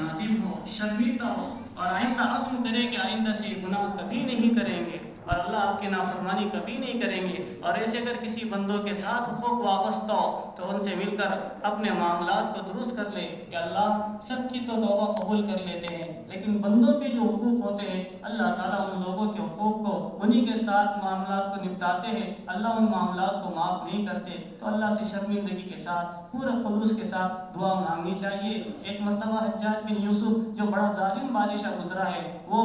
نادم ہو، شرمندہ ہو اور آئندہ عزم کرے کہ آئندہ سے یہ گناہ کبھی نہیں کریں گے اور اللہ آپ کی نافرمانی کبھی نہیں کریں گے۔ اور ایسے اگر کسی بندوں کے ساتھ حقوق وابستہ ہو تو ان سے مل کر اپنے معاملات کو درست کر لے کہ اللہ سب کی تو توبہ قبول کر لیتے ہیں، لیکن بندوں کے جو حقوق ہوتے ہیں اللہ تعالیٰ ان لوگوں کے حقوق کو انہی کے ساتھ معاملات کو نپٹاتے ہیں، اللہ ان معاملات کو معاف نہیں کرتے۔ تو اللہ سے شرمندگی کے ساتھ پورے خلوص کے ساتھ دعا مانگنی چاہیے۔ ایک مرتبہ حجاج بن یوسف جو بڑا ظالم بادشاہ گزرا ہے، وہ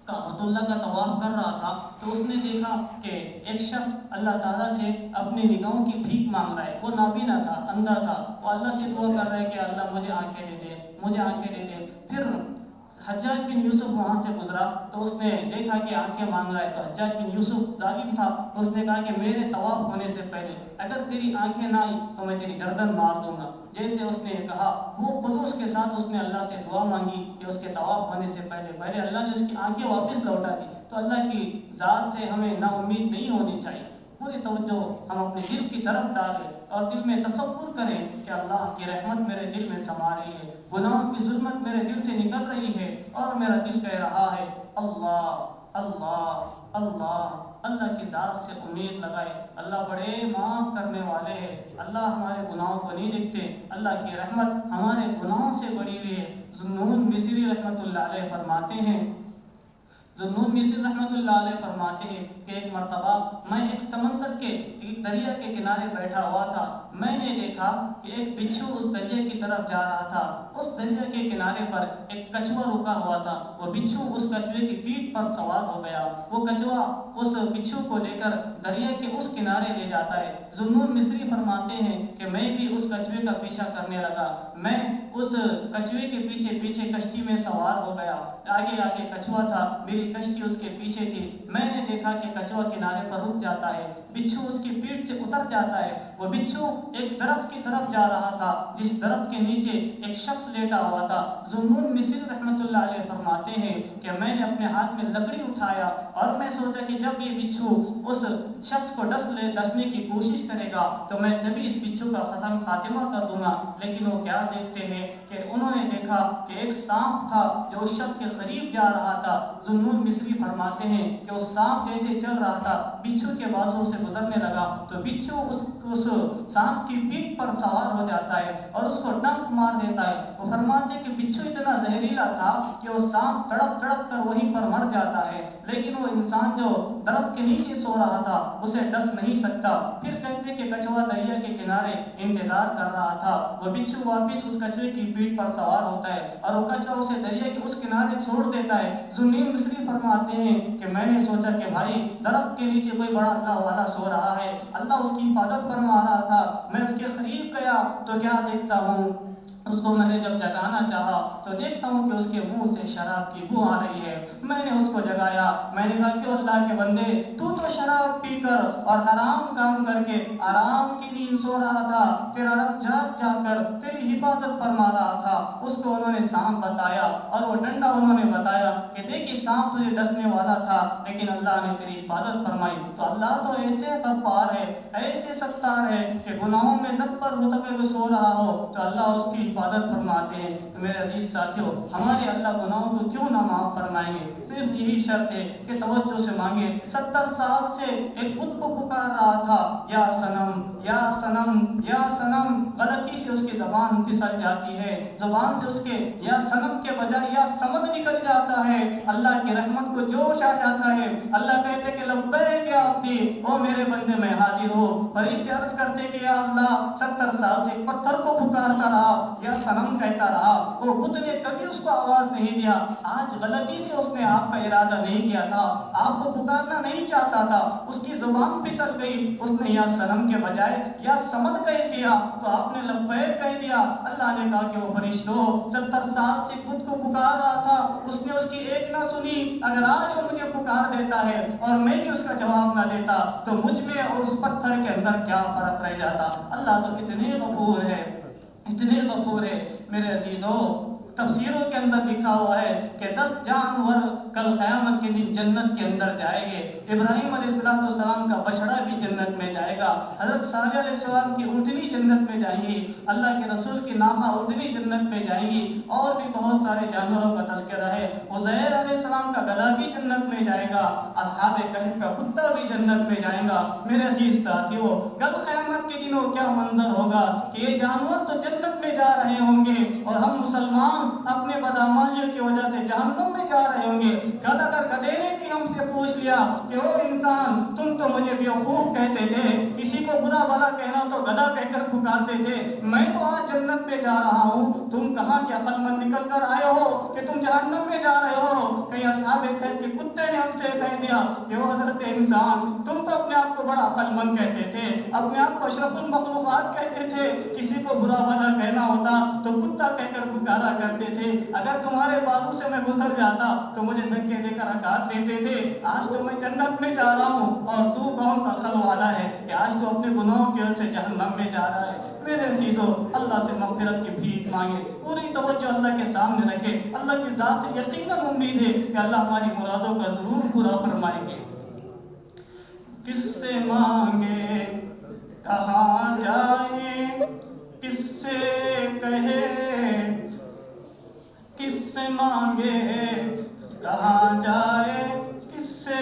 کعبۃ اللہ کا طواف کر رہا تھا تو اس نے دیکھا کہ ایک شخص اللہ تعالیٰ سے اپنی نگاہوں کی بھیک مانگ رہا ہے۔ وہ نابینا تھا، اندھا تھا، وہ اللہ سے دعا کر رہا ہے کہ اللہ مجھے آنکھیں دے دے، مجھے آنکھیں دے دے۔ پھر حجاج بن یوسف وہاں سے گزرا تو اس نے دیکھا کہ آنکھیں مانگ رہا ہے، تو حجاج بن یوسف ظالم تھا، اس نے کہا کہ میرے طواف ہونے سے پہلے اگر تیری آنکھیں نہ آئی تو میں تیری گردن مار دوں گا۔ جیسے اس نے کہا وہ خلوص کے ساتھ اس نے اللہ سے دعا مانگی کہ اس کے طواف ہونے سے پہلے اللہ نے اس کی آنکھیں واپس لوٹا دی۔ تو اللہ کی ذات سے ہمیں نا امید نہیں ہونی چاہیے، پوری توجہ ہم اپنے دل کی طرف ڈالیں اور دل میں تصور کریں کہ اللہ کی رحمت میرے دل میں سما رہی ہے، گناہوں کی ظلمت میرے دل سے نکل رہی ہے اور میرا دل کہہ رہا ہے اللہ اللہ اللہ۔ اللہ کی ذات سے امید لگائے، اللہ بڑے معاف کرنے والے ہیں، اللہ ہمارے گناہوں کو نہیں دیکھتے، اللہ کی رحمت ہمارے گناہوں سے بڑی ہوئی ہے۔ ذوالنون مصری رحمۃ اللہ علیہ فرماتے ہیں، ذوالنون مصری رحمۃ اللہ علیہ فرماتے ہیں کہ ایک مرتبہ میں ایک سمندر کے ایک دریا کے کنارے بیٹھا ہوا تھا، میں نے دیکھا کہ ایک بچھو اس دریا کی طرف جا رہا تھا، اس دریا کے کنارے پر ایک کچھوا رکا ہوا تھا، وہ بچھو اس کچھوے کی پیٹھ پر سوار ہو گیا، وہ کچھوا اس بچھو کو لے کر دریا کے اس کنارے لے جاتا ہے۔ ذوالنون مصری فرماتے ہیں کہ میں بھی اس کچھوے کا پیچھا کرنے لگا، میں اس کچھوے کے پیچھے پیچھے کشتی میں سوار ہو گیا، آگے آگے کچھوا تھا، میری کشتی اس کے پیچھے تھی، میں نے دیکھا کہ کچھوا کنارے پر رک جاتا ہے، بچھو اس کی پیٹھ سے اتر جاتا ہے، وہ بچھو ایک درخت کی طرف جا رہا تھا جس درخت کے نیچے ایک شخص لیٹا ہوا تھا۔ ذوالنون مصری رحمۃ اللہ علیہ فرماتے ہیں کہ میں نے اپنے ہاتھ میں لکڑی اٹھایا اور میں سوچا کہ جب یہ بچھو اس شخص کو ڈسنے کی کوشش کرے گا تو میں تبھی اس بچھو کا خاتمہ کر دوں گا، لیکن وہ کیا دیکھتے ہیں کہ انہوں نے دیکھا کہ ایک سانپ تھا جو اس شخص کے قریب جا رہا تھا۔ ذوالنون مصری فرماتے ہیں کہ اس سانپ جیسے چل رہا تھا بچھو کے بازو سے گزرنے لگا تو بچھو اس سانپ کی پیٹھ پر سوار ہو جاتا ہے اور اس کو ڈنک مار دیتا ہے۔ وہ فرماتے ہیں کہ بچھو اتنا زہریلا تھا کہ وہ سانپ تڑپ تڑپ کر وہیں پر مر جاتا ہے، لیکن وہ انسان جو درخت کے نیچے سو رہا تھا اسے ڈس نہیں سکتا۔ پھر کہتے کہ کچھوا دریا کے کنارے انتظار کر رہا تھا، وہ بچھو واپس اس کچھوے کی پیٹھ پر سوار ہوتا ہے اور وہ کچھوا اسے دریا کے اس کنارے چھوڑ دیتا ہے۔ ذوالنون مصری فرماتے ہیں کہ میں نے سوچا کہ بھائی درخت کے نیچے کوئی بڑا اللہ والا سو رہا ہے، اللہ اس کی حفاظت فرما رہا تھا، میں اس کے قریب گیا تو کیا دیکھتا ہوں، اس کو میں نے جب جگانا چاہا تو دیکھتا ہوں کہ اس کے منہ سے شراب کی بو آ رہی ہے۔ میں نے اس کو جگایا، میں نے کہا کہ اللہ کے بندے تو شراب پی کر اور حرام کام کر کے آرام کی نیند سو رہا تھا، تیرا رب جاگ جا کر تیری حفاظت فرما رہا تھا۔ اس کو انہوں نے سانپ بتایا اور وہ ڈنڈا انہوں نے بتایا کہ دیکھیے سانپ تجھے ڈسنے والا تھا لیکن اللہ نے تیری حفاظت فرمائی۔ تو اللہ تو ایسے غفار ہے، ایسے ستار ہے کہ گناہوں میں لت پر ہوتا کہ سو رہا ہو تو اللہ اس کی حفاظت فرماتے ہیں۔ تو میرے عزیز ساتھیوں، ہمارے اللہ گناہوں کو کیوں نہ معاف فرمائیں گے؟ صرف یہی شرط ہے کہ توجہ سے مانگے۔ 70 سال سے ایک بت کو پکار رہا تھا، یا سنم یا سنم یا سنم، غلطی سے اس کی زبان پھسل جاتی ہے، زبان سے اس کے یا سنم کے بجائے یا سمد نکل جاتا ہے، اللہ کی رحمت کو جوش آ جاتا ہے، اللہ کہتے کہ لبیک یا عبدی، او میرے بندے میں حاضر ہو۔ فرشتے عرض کرتے کہ یا اللہ 70 سال سے پتھر کو پکارتا رہا، یا سنم کہتا رہا، وہ بت نے کبھی اس کو آواز نہیں دیا، آج غلطی سے اس نے آپ کا ارادہ نہیں کیا تھا، آپ کو پکارنا نہیں چاہتا تھا، اس کی زبان پھسل گئی، اس نے یا سنم کے بجائے یا سمد کہہ دیا تو آپ نے لبیک کہہ دیا۔ اللہ نے کہا کہ وہ فرشتوں 70 سال سے بت کو پکار رہا تھا، اس نے اس کی ایک نہ سنی، اگر آج وہ مجھے پکار دیتا ہے اور میں بھی اس کا جواب نہ دیتا تو مجھ میں اور اس پتھر کے اندر کیا فرق رہ جاتا۔ اللہ تو اتنے غفور ہے، اتنے غفور ہے۔ میرے عزیزوں، تفسیروں کے اندر لکھا ہوا ہے کہ 10 جانور کل قیامت کے دن جنت کے اندر جائیں گے۔ ابراہیم علیہ السلام کا بچڑا بھی جنت میں جائے گا، حضرت صالح علیہ السلام کی اونٹنی جنت میں جائیں گی، اللہ کے رسول کی ناقہ اونٹنی جنت میں جائیں گی، اور بھی بہت سارے جانوروں کا تذکرہ ہے۔ عزیر علیہ السلام کا گدھا بھی جنت میں جائے گا، اصحاب کہف کا کتا بھی جنت میں جائے گا۔ میرے عزیز ساتھیو، کل قیامت کے دنوں کیا منظر ہوگا کہ یہ جانور تو جنت میں جا رہے ہوں گے اور ہم مسلمان اپنے بدعمالیوں کی وجہ سے جہنم میں جا رہے ہوں گے۔ کل اگر گدھے نے بھی ہم سے پوچھ لیا کہ او انسان، تم تو مجھے بیوقوف کہتے تھے، کسی کو برا بھلا کہنا تو گدھا کہہ کر پکارتے تھے، میں تو آج جنت میں جا رہا ہوں، تم کہاں کے عقل مند نکل کر آئے ہو کہ تم جہنم میں جا رہے ہو؟ کہیں اصحاب کہف کے کتے نے ہم سے کہہ دیا کہ وہ حضرت انسان، تم تو اپنے آپ کو بڑا عقل مند کہتے تھے، اپنے آپ کو اشرف المخلوقات کہتے تھے، کسی کو برا بھلا کہنا ہوتا تو کتا کہہ کر پکارا کرتے تھے، اگر تمہارے بازو سے میں گزر جاتا تو مجھے دھکے دے کر ہکار دیتے تھے، آج تو میں جنت میں جا رہا ہوں اور تو کون سا عقل والا ہے کہ آج تو اپنے گناہوں کی وجہ سے جہنم میں جا رہا ہے۔ میرے عزیزو، اللہ سے مغفرت کی بھیک مانگے، پوری توجہ اللہ کے سامنے رکھے، اللہ کی ذات سے یقیناً امید ہے کہ اللہ ہماری مرادوں کا ضرور پورا فرمائیں گے۔ کس سے مانگے کہاں جائیں، کس سے کہے، کس سے مانگے کہاں جائے، کس سے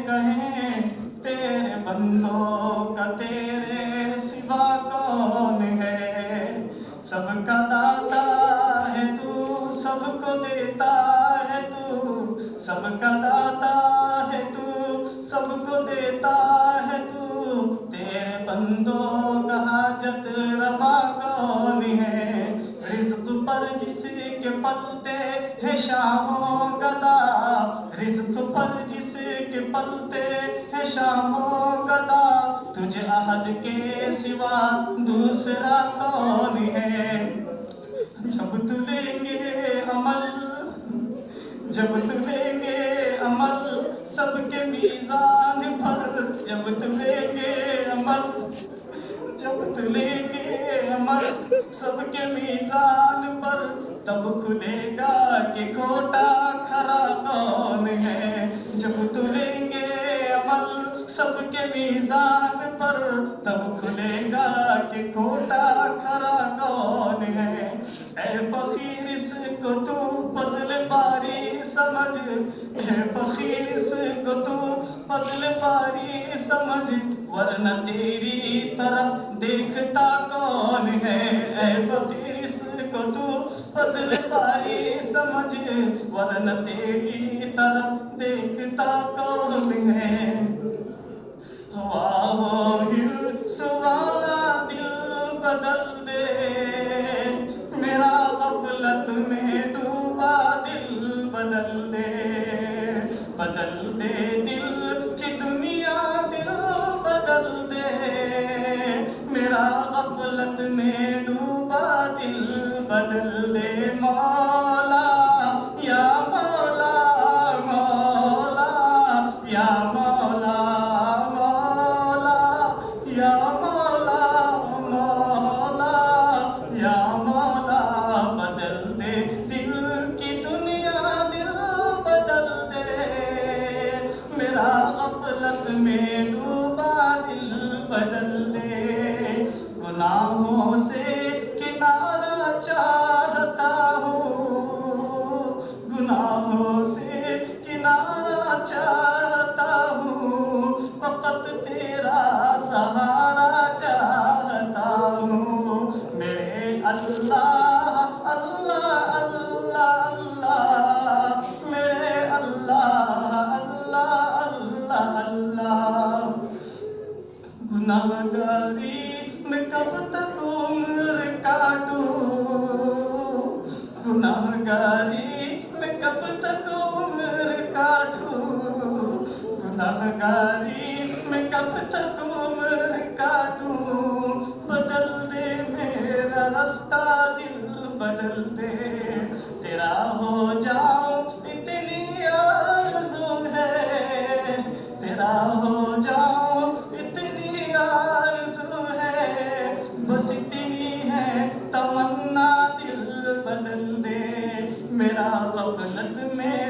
کہیں تیرے بندوں کا تیرے سوا کون ہے؟ سب کا داتا ہے تو، سب کو دیتا ہے تو، سب کا داتا ہے تو، سب کو دیتا ہے تو، تیرے بندوں کا حاجت روا کون ہے؟ رزق پر جس کے پلتے ہے شاہوں گدا، رزق پر جس کے پلتے ہے شاہوں گدا، تجھ احد کے سوا دوسرا کون ہے؟ جب تلیں گے عمل، جب تلیں گے عمل سب کے میزان پر، جب تلیں گے عمل، جب تلیں گے عمل سب کے میزان پر، تب کھلے گا کہ کھوٹا کھرا کون ہے؟ جب تلیں گے عمل سب کے میزان پر، تب کھلے گا کہ کھوٹا کھرا کون ہے؟ اے فقیر اس کو تو فضل باری سمجھ، اے فقیر اس کو تو فضل باری سمجھ، ورنہ تیری طرف دیکھتا کون ہے؟ اے فقیر اس کو تو فضل باری سمجھ، ورنہ تیری طرف دیکھتا کون ہے؟ ہوا وہ ہرس والا دل بدل دے، میرا غفلت میں ڈوبا دل بدل دے، بدل دے دل کی دنیا دل بدل دے، میرا غفلت میں ڈوبا دل بدل دے، مولا یا مولا، مولا یا مولا، مولا یا مولا، مولا یا مولا، بدل دے دل کی دنیا دل بدل دے، میرا غفلت میں ڈوبا دل بدل دے، گناہوں سے کنارہ چاہتا ہوں، گناہوں سے کنارہ چاہتا ہوں، فقط تیرا سہارا چاہتا ہوں، میرے اللہ اللہ اللہ اللہ، میرے اللہ اللہ اللہ اللہ۔ گناہگاری میں کب تک عمر کاٹوں، گناہگاری میں کب تک عمر کاٹوں، گناہگاری میں کب تک عمر کاٹوں، بدل دے میرا رستہ دل بدل دے، تیرا ہو جاؤں اتنی آرزو ہے، تیرا ہو جاؤں اتنی آرزو ہے، بس اتنی ہے تمنا دل بدل دے، میرا غفلت میں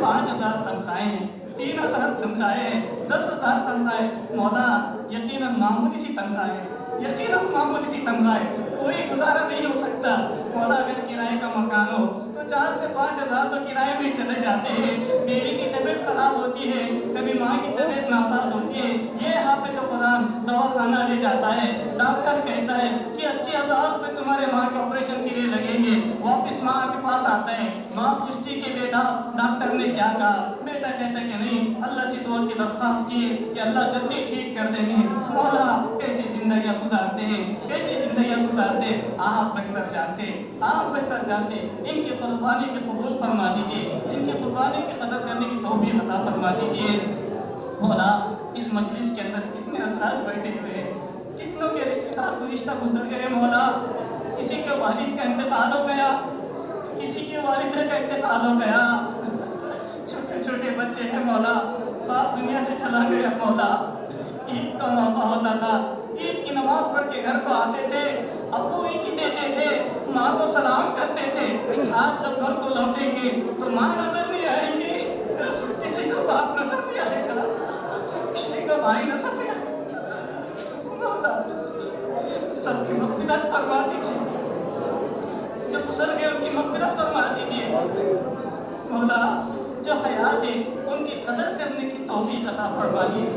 5,000 تنخواہیں ہیں, 3,000 تنخواہیں ہیں, 10,000 تنخواہیں. مولا یقیناً معمولی سی تنخواہیں, یقیناً معمولی سی تنخواہیں, کوئی گزارا نہیں ہو سکتا. مولا اگر کرائے کا مکان ہو تو 4 سے 5,000 تو کرائے میں چلے جاتے ہیں. بیوی کی طبیعت خراب ہوتی ہے, کبھی ماں کی طبیعت ناساز ہوتی ہے, یہ حافظ قرآن دواخانہ لے جاتا ہے, ڈاکٹر کہتا ہے کہ 80,000 روپے تمہارے ماں کے آپریشن کے لیے لگیں گے. واپس ماں کے پاس آتا ہے, ماں پوچھتی کہ بیٹا ڈاکٹر نے کیا کہا؟ بیٹا کہتا ہے کہ نہیں, اللہ سے دعا کی درخواست کی ہے کہ اللہ جلدی ٹھیک کر دیں گے. مولا کیسی زندگیاں گزارتے ہیں, کیسی زندگیاں گزارتے ہیں, آپ بہتر جانتے ہیں, آپ بہتر جانتے ہیں. ان کی قربانی کی قبول فرما دیجیے, ان کی قربانی کی قدر کرنے کی توفیق عطا فرما دیجیے. مولا اس مجلس کے اندر کتنے حضرات بیٹھے ہوئے ہیں, کتنوں کے رشتہ دار گزشتہ گزر گئے. مولا کسی کے والد کا انتقال ہو گیا, کسی کی والدہ کا انتقال ہو گیا, چھوٹے چھوٹے بچے ہیں. مولا باپ دنیا سے چلا گیا. مولا عید کا موقع ہوتا تھا, عید کی نماز پڑھ کے گھر کو آتے تھے, ابو عیدی دیتے تھے, ماں کو سلام کرتے تھے. آج جب گھر کو لوٹیں گے تو ماں نظر نہیں آئیں گی, کسی کو باپ نظر نہیں آئے گا, کسی کو بھائی نظر نہیں آئے گا. مولا سب کی مغفرت فرما دیجیے, جو گزر گئے ان کی مغفرت فرما دیجیے. مولا جو حیات ہے ان کی قدر کرنے کی توفیق عطا فرمائیے,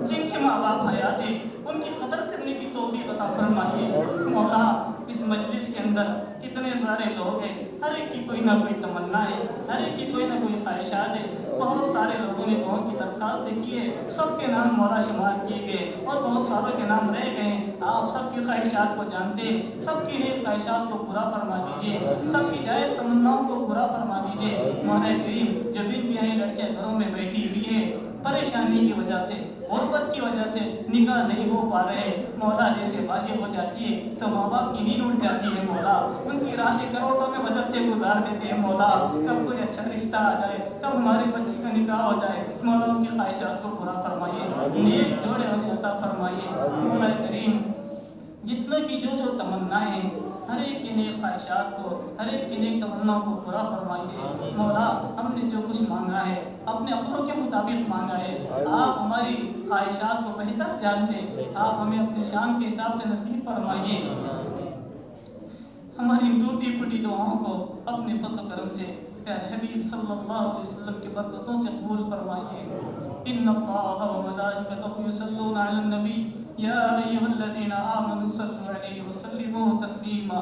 جن کے ماں باپ حیات ہیں ان کی قدر کرنے کی توفیق عطا فرمائیے. مولا اس مجلس کے اندر کتنے سارے لوگ ہیں, ہر ایک کی کوئی نہ کوئی تمنا ہے, ہر ایک کی کوئی نہ کوئی خواہشات ہے. بہت سارے لوگوں نے دعاؤں کی درخواستیں کی ہے, سب کے نام مولا شمار کیے گئے اور بہت ساروں کے نام رہ گئے. آپ سب کی خواہشات کو جانتے ہیں, سب کی نیک خواہشات کو پورا فرما دیجیے, سب کی جائز تمناؤں کو پورا فرما دیجیے. مولا کریم جو بن پیاری لڑکیاں گھروں میں بیٹھی ہوئی ہے, پریشانی کی وجہ سے, غربت کی وجہ سے نکاح نہیں ہو پا رہے, مولا جیسے بالغ ہو جاتی ہے تو ماں باپ کی نیند اڑ جاتی ہے. مولا ان کی راتیں کروڑوں میں بدلتے گزار دیتے ہیں. مولا کب کوئی اچھا رشتہ آ جائے, کب ہماری بچی کا نکاح ہو جائے. مولا ان کی خواہشات کو پورا فرمائیے, نیک جوڑے انہیں عطا فرمائیے. مولا کریم جتنے کی جو تمنائیں, ہر ایک کی نیک خواہشات کو, ہر ایک کی نیک تمناؤں کو پورا فرمائیے. مولا ہم نے جو کچھ مانگا ہے اپنے عقلوں کے مطابق مانگا ہے, آپ ہماری خواہشات کو بہتر جانتے, آپ ہمیں اپنی شان کے حساب سے نصیب فرمائیے. ہماری ٹوٹی پھوٹی دعاؤں کو اپنے فضل و کرم سے پیارے حبیب صلی اللہ علیہ وسلم کی برکتوں سے قبول فرمائیے. ان اللہ و ملائکتہ یصلون علی النبی یا ایھا الذین آمنوا صلوا علیہ وسلموا تسلیما.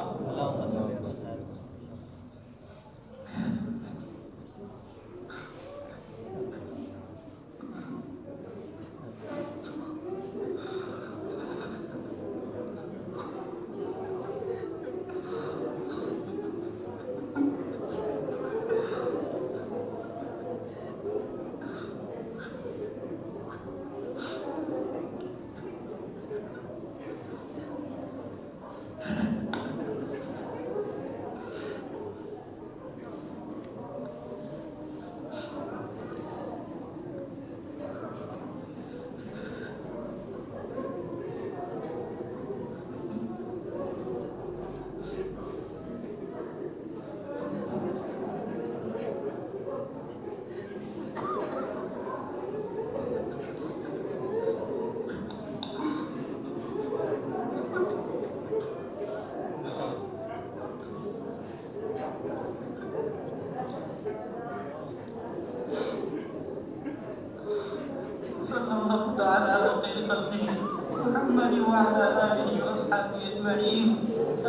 صلی اللہ تعالی علی خیر خلقہ محمد وعلی آلہ واصحابہ اجمعین.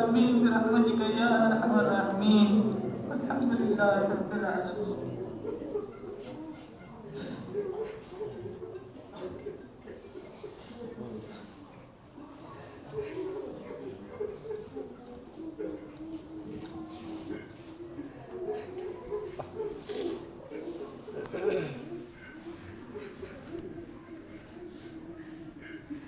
آمین برحمتک یا ارحم الراحمین. الحمد للہ رب العالمین.